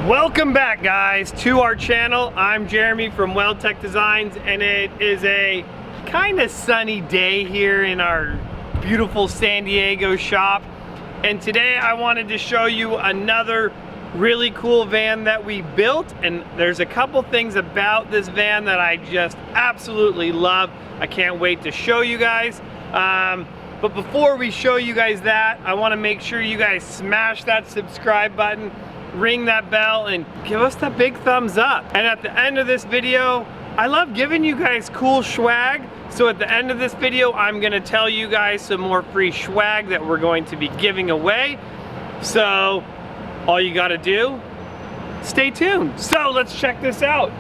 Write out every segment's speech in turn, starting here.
Welcome back, guys, to our channel. I'm Jeremy from WeldTec Designs, and it is a kind of sunny day here in our beautiful San Diego shop. And today I wanted to show you another really cool van that we built, and there's a couple things about this van that I just absolutely love. I can't wait to show you guys. But before we show you guys that, I want to make sure you guys smash that subscribe button, ring that bell, and give us that big thumbs up. And at the end of this video, I love giving you guys cool swag. So at the end of this video, I'm gonna tell you guys some more free swag that we're going to be giving away. So all you gotta do, stay tuned. So let's check this out.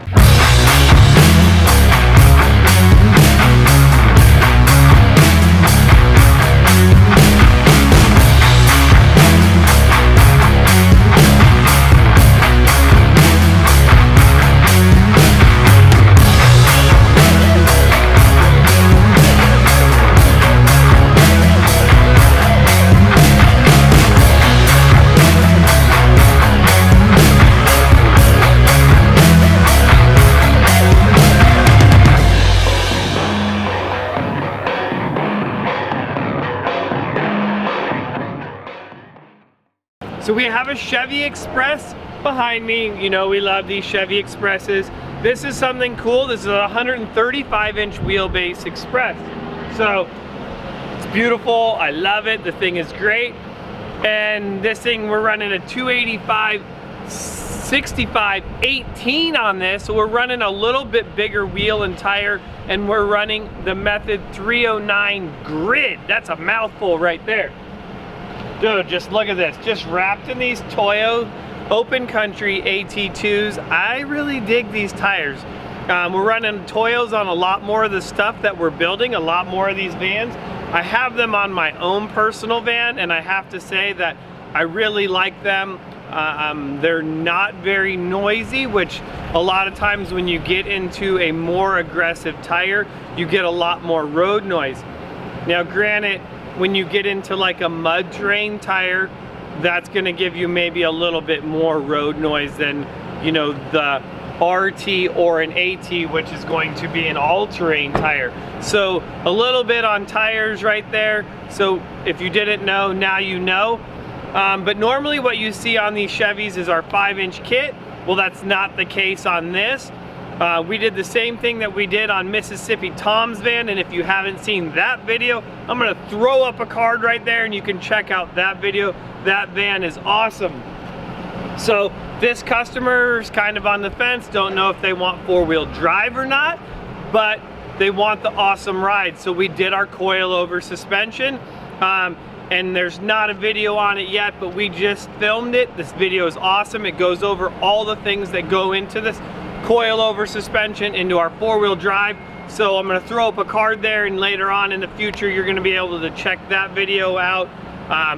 So we have a Chevy Express behind me. You know, we love these Chevy Expresses. This is something cool. This is a 135-inch wheelbase Express. So it's beautiful. I love it. The thing is great. And this thing, we're running a 285/65/18 on this. So we're running a little bit bigger wheel and tire, and we're running the Method 309 grid. That's a mouthful right there. Dude, just look at this, just wrapped in these Toyo Open Country AT2s. I really dig these tires. We're running Toyos on a lot more of the stuff that we're building, a lot more of these vans. I have them on my own personal van, and I have to say that I really like them. They're not very noisy, which a lot of times when you get into a more aggressive tire, you get a lot more road noise. Now granted, when you get into like a mud terrain tire, that's gonna give you maybe a little bit more road noise than, you know, the RT or an AT, which is going to be an all-terrain tire. So a little bit on tires right there. So if you didn't know, now you know. But normally what you see on these Chevys is our 5-inch kit. Well, that's not the case on this. We did the same thing that we did on Mississippi Tom's van, and if you haven't seen that video, I'm gonna throw up a card right there and you can check out that video. That van is awesome. So this customer's kind of on the fence, don't know if they want 4-wheel drive or not, but they want the awesome ride. So we did our coil-over suspension, and there's not a video on it yet, but we just filmed it. This video is awesome. It goes over all the things that go into this coil-over suspension into our 4-wheel drive. So I'm gonna throw up a card there, and later on in the future you're gonna be able to check that video out.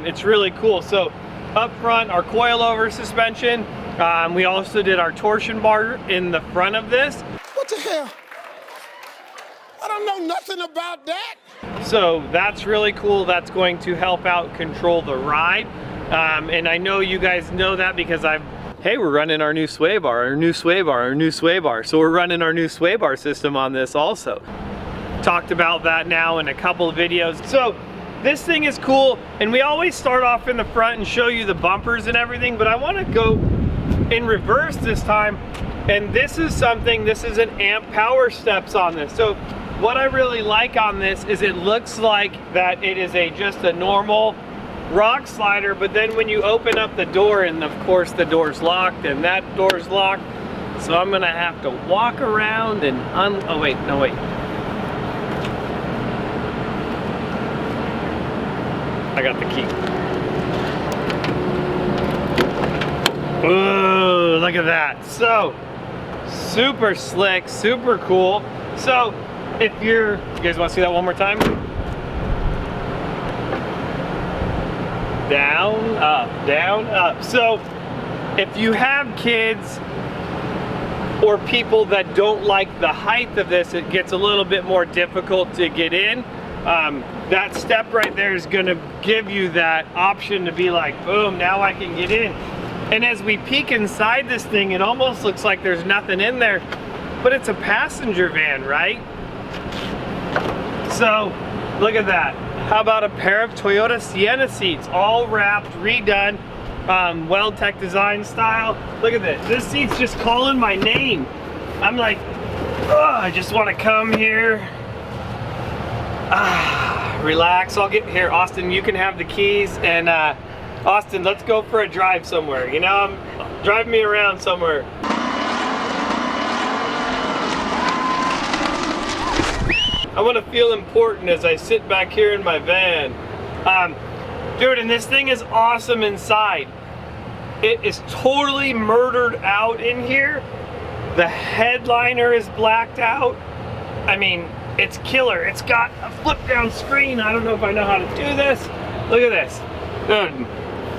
It's really cool. So up front, our coil-over suspension. We also did our torsion bar in the front of this. What the hell? I don't know nothing about that. So that's really cool. That's going to help out control the ride. And I know you guys know that because hey, we're running our new sway bar, our new sway bar, our new sway bar. So we're running our new sway bar system on this also. Talked about that now in a couple of videos. So this thing is cool, and we always start off in the front and show you the bumpers and everything, but I wanna go in reverse this time. And this is something, this is an amp power steps on this. So what I really like on this is it looks like that it is just a normal rock slider, but then when you open up the door, and of course the door's locked and that door's locked, so I'm gonna have to walk around and oh wait, no wait. I got the key. Ooh, look at that. So super slick, super cool. So if you guys want to see that one more time? Down, up, down, up. So if you have kids or people that don't like the height of this, it gets a little bit more difficult to get in. That step right there is gonna give you that option to be like, boom, now I can get in. And as we peek inside this thing, it almost looks like there's nothing in there, but it's a passenger van, right? So, look at that. How about a pair of Toyota Sienna seats, all wrapped, redone, WeldTec Designs style. Look at this. This seat's just calling my name. I'm like, oh, I just want to come here. Relax. I'll get here. Austin, you can have the keys. And Austin, let's go for a drive somewhere. You know, drive me around somewhere. I want to feel important as I sit back here in my van. Dude, and this thing is awesome inside. It is totally murdered out in here. The headliner is blacked out. I mean, it's killer. It's got a flip down screen. I don't know if I know how to do this. Look at this. Dude,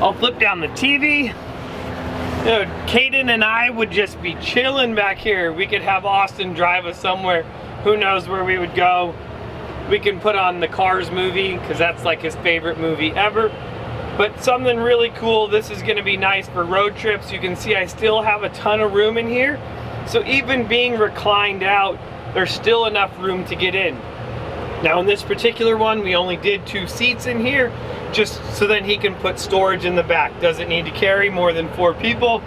I'll flip down the TV. Dude, Kaden and I would just be chilling back here. We could have Austin drive us somewhere. Who knows where we would go. We can put on the Cars movie because that's like his favorite movie ever. But something really cool. This is going to be nice for road trips. You can see I still have a ton of room in here. So even being reclined out, there's still enough room to get in. Now in this particular one, we only did 2 seats in here, just so then he can put storage in the back. Doesn't need to carry more than 4 people.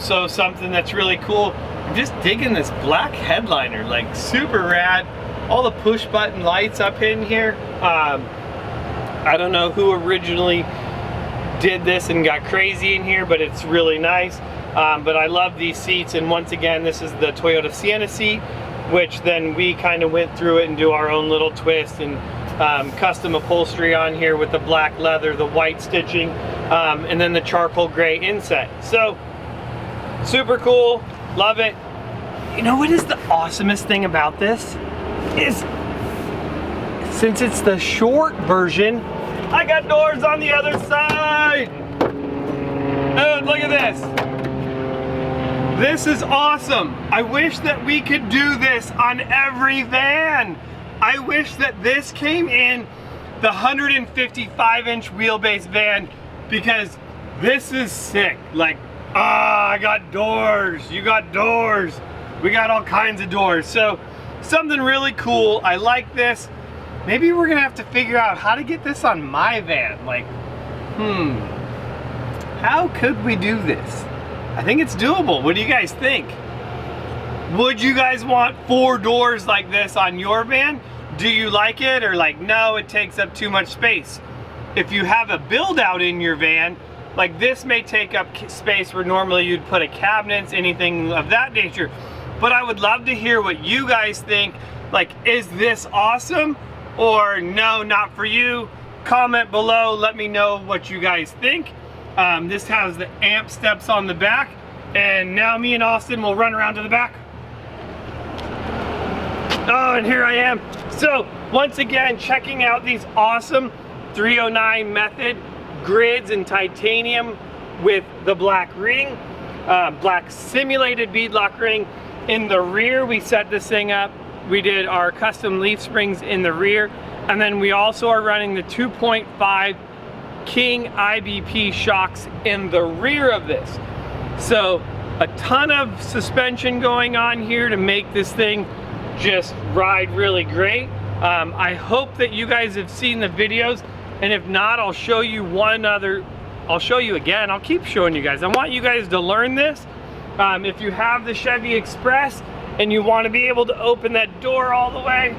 So something that's really cool. I'm just digging this black headliner, like super rad. All the push button lights up in here. I don't know who originally did this and got crazy in here, but it's really nice. But I love these seats, and once again, this is the Toyota Sienna seat, which then we kind of went through it and do our own little twist and custom upholstery on here with the black leather, the white stitching, and then the charcoal gray inset. So super cool, love it. You know what is the awesomest thing about this? Is since it's the short version, I got doors on the other side. Dude, look at this. This is awesome. I wish that we could do this on every van. I wish that this came in the 155-inch wheelbase van, because this is sick. Like, I got doors, you got doors. We got all kinds of doors. So something really cool. I like this. Maybe we're gonna have to figure out how to get this on my van. Like, how could we do this? I think it's doable. What do you guys think? Would you guys want 4 doors like this on your van? Do you like it, or like, no, it takes up too much space? If you have a build out in your van, like this may take up space where normally you'd put a cabinets, anything of that nature. But I would love to hear what you guys think. Like, is this awesome? Or no, not for you? Comment below, let me know what you guys think. This has the amp steps on the back, and now me and Austin will run around to the back. Oh, and here I am. So once again, checking out these awesome 309 method grids in titanium with the black ring, black simulated beadlock ring. In the rear, we set this thing up. We did our custom leaf springs in the rear, and then we also are running the 2.5 King IBP shocks in the rear of this. So a ton of suspension going on here to make this thing just ride really great. I hope that you guys have seen the videos, and if not, I'll show you I'll show you again. I'll keep showing you guys. I want you guys to learn this. If you have the Chevy Express and you want to be able to open that door all the way,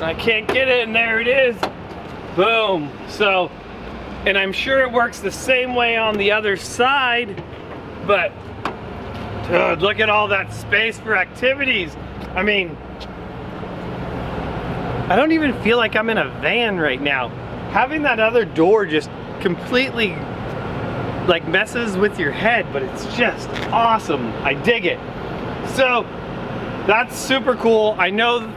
I can't get it, and there it is. Boom. So, and I'm sure it works the same way on the other side, but dude, look at all that space for activities. I mean, I don't even feel like I'm in a van right now. Having that other door just completely like messes with your head, but it's just awesome. I dig it. So that's super cool. I know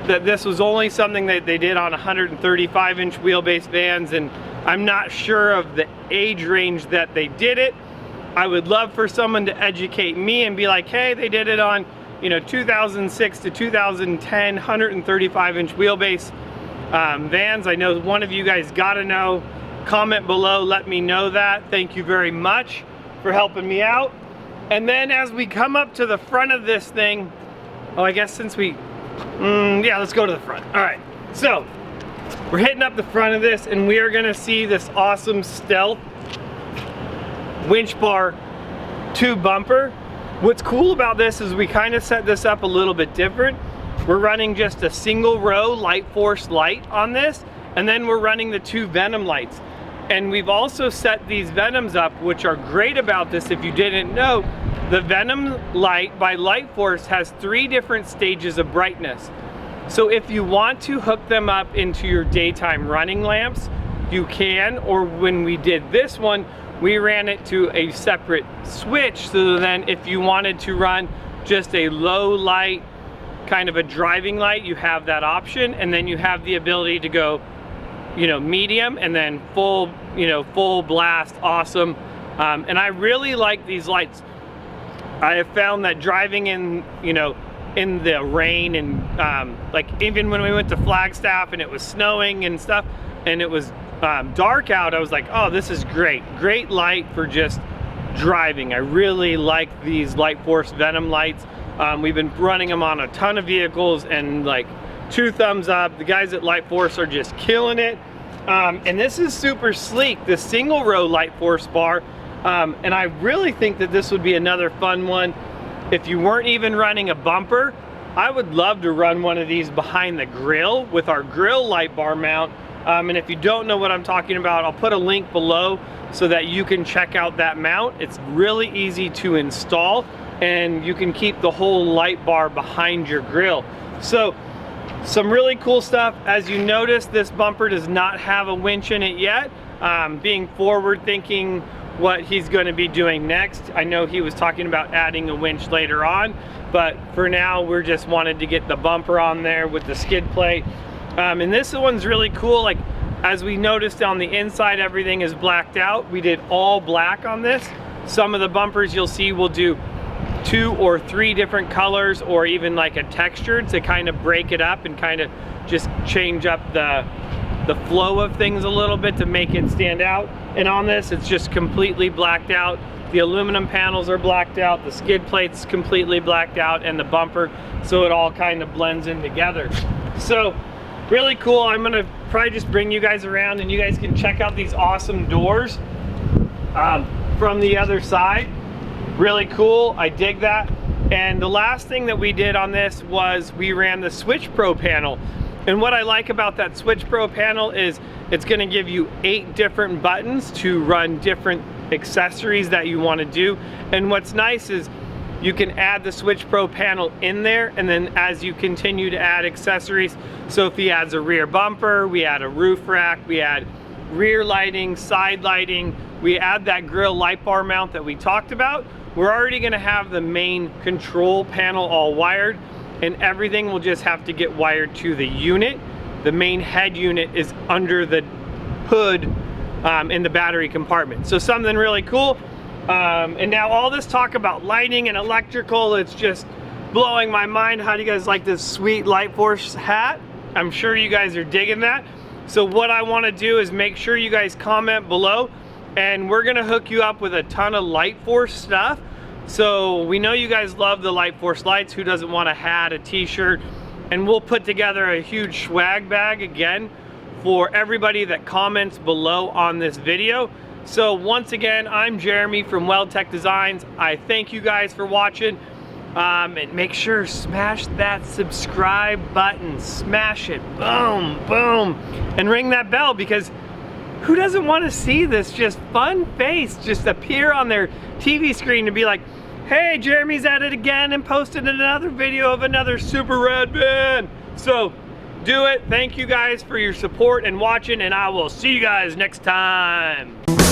that this was only something that they did on 135-inch wheelbase vans, and I'm not sure of the age range that they did it. I would love for someone to educate me and be like, hey, they did it on, you know, 2006 to 2010 135-inch wheelbase vans. I know one of you guys got to know. Comment below, let me know that. Thank you very much for helping me out. And then as we come up to the front of this thing, oh, I guess since we, yeah, let's go to the front. All right, so we're hitting up the front of this, and we are gonna see this awesome stealth winch bar tube bumper. What's cool about this is we kind of set this up a little bit different. We're running just a single row Light Force light on this, and then we're running the 2 Venom lights. And we've also set these Venoms up, which are great about this. If you didn't know, the Venom light by Light Force has 3 different stages of brightness. So if you want to hook them up into your daytime running lamps, you can, or when we did this one, we ran it to a separate switch, so then if you wanted to run just a low light, kind of a driving light, you have that option, and then you have the ability to go, you know, medium and then full, you know, full blast, awesome. And I really like these lights. I have found that driving in, you know, in the rain and like even when we went to Flagstaff and it was snowing and stuff and it was dark out, I was like, oh, this is great. Great light for just driving. I really like these Light Force Venom lights. We've been running them on a ton of vehicles, and like 2 thumbs up. The guys at Light Force are just killing it. And this is super sleek, the single row Light Force bar. And I really think that this would be another fun one. If you weren't even running a bumper, I would love to run one of these behind the grill with our grill light bar mount. And if you don't know what I'm talking about, I'll put a link below so that you can check out that mount. It's really easy to install, and you can keep the whole light bar behind your grill. So some really cool stuff. As you notice, this bumper does not have a winch in it yet. Being forward thinking what he's going to be doing next. I know he was talking about adding a winch later on, but for now we're just wanted to get the bumper on there with the skid plate. And this one's really cool. Like, as we noticed on the inside, everything is blacked out. We did all black on this. Some of the bumpers you'll see will do 2 or 3 different colors, or even like a textured to kind of break it up and kind of just change up the flow of things a little bit to make it stand out. And on this, it's just completely blacked out. The aluminum panels are blacked out, the skid plate's completely blacked out, and the bumper, so it all kind of blends in together. So really cool. I'm gonna probably just bring you guys around and you guys can check out these awesome doors from the other side. Really cool, I dig that. And the last thing that we did on this was we ran the Switch Pro panel. And what I like about that Switch Pro panel is it's gonna give you 8 different buttons to run different accessories that you wanna do. And what's nice is you can add the Switch Pro panel in there, and then as you continue to add accessories, so if he adds a rear bumper, we add a roof rack, we add rear lighting, side lighting, we add that grill light bar mount that we talked about, we're already gonna have the main control panel all wired, and everything will just have to get wired to the unit. The main head unit is under the hood in the battery compartment. So something really cool. And now all this talk about lighting and electrical, it's just blowing my mind. How do you guys like this sweet Light Force hat? I'm sure you guys are digging that. So what I want to do is make sure you guys comment below, and we're gonna hook you up with a ton of Light Force stuff. So we know you guys love the Light Force lights. Who doesn't want a hat, a t-shirt? And we'll put together a huge swag bag again for everybody that comments below on this video. So once again, I'm Jeremy from WeldTec Designs. I thank you guys for watching. And make sure, smash that subscribe button. Smash it, boom, boom. And ring that bell, because who doesn't want to see this just fun face just appear on their TV screen and be like, hey, Jeremy's at it again and posted another video of another super rad van. So do it. Thank you guys for your support and watching, and I will see you guys next time.